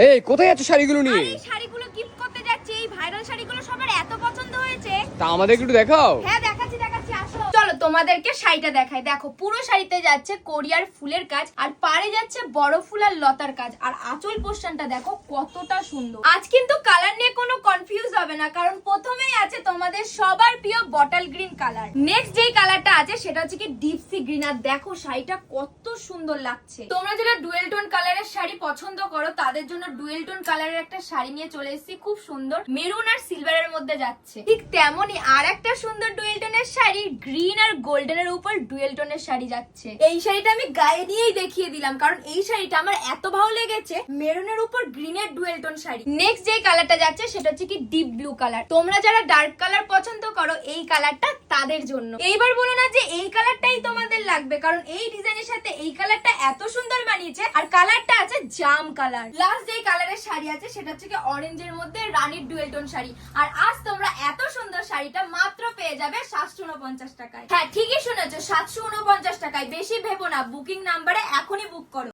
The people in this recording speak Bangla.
এই কোথায় যাচ্ছ শাড়িগুলো নিয়ে? এই শাড়িগুলো গিফট করতে যাচ্ছি। এই ভাইরাল শাড়িগুলো সবার এত পছন্দ হয়েছে। তা আমাদেরকে একটু দেখাও। হ্যাঁ দেখাচ্ছি আসো। চলো তোমাদেরকে শাড়িটা দেখাই। দেখো পুরো শাড়িতে যাচ্ছে কোরিয়ার ফুলের কাজ, আর পাড়ে যাচ্ছে বড় ফুল আর লতার কাজ, আর আঁচল পোর্শনটা দেখো কতটা সুন্দর। আজ কিন্তু কালার নিয়ে কোনো কনফিউজ হবে না, কারণ প্রথমেই আছে তোমাদের সবার প্রিয় বটল গ্রিন কালার। নেক্সট যেই কালারটা আছে সেটা হচ্ছে কি ডিপ সি গ্রিন। আর দেখো শাড়িটা কত সুন্দর লাগছে। তোমরা যারা ডুয়েল টোন কালারের শাড়ি পছন্দ করো তাদের জন্য ডুয়েল টোন কালারের একটা শাড়ি নিয়ে চলে এসেছি, খুব সুন্দর মেরুন আর সিলভারের মধ্যে যাচ্ছে। ঠিক তেমনই আর একটা সুন্দর ডুয়েল টোনের শাড়ি গ্রিন আর গোল্ডেনের উপর ডুয়েল টোনের শাড়ি যাচ্ছে। এই শাড়িটা আমি গায়ে নিয়েই দেখিয়ে দিলাম, কারণ এই শাড়িটা আমার এত ভালো লেগেছে। মেরুনের উপর গ্রিনের ডুয়েল টোন শাড়ি। নেক্সট যে কালারটা যাচ্ছে সেটা হচ্ছে কি ডিপ ব্লু কালার। তোমরা যারা ডার্ক কালার পছন্দ করো এই কালারটা তাদের জন্য। এইবার বলো না যে এই কালারটাই তোমাদের লাগবে, কারণ এই ডিজাইনের সাথে এই কালারটা এত সুন্দর মানিয়েছে। আর কালারটা আছে জাম কালার। লাস্ট যে কালারের শাড়ি আছে সেটা হচ্ছে কি অরেঞ্জের মধ্যে রানীর ডুয়েল টোন শাড়ি। আর আজ তোমরা এত সুন্দর শাড়িটা মাত্র পেয়ে যাবে 749 টাকায়। হ্যাঁ ঠিকই শুনেছো, 749 টাকায়। বেশি ভেবো না, বুকিং নাম্বারে এখনই বুক করো।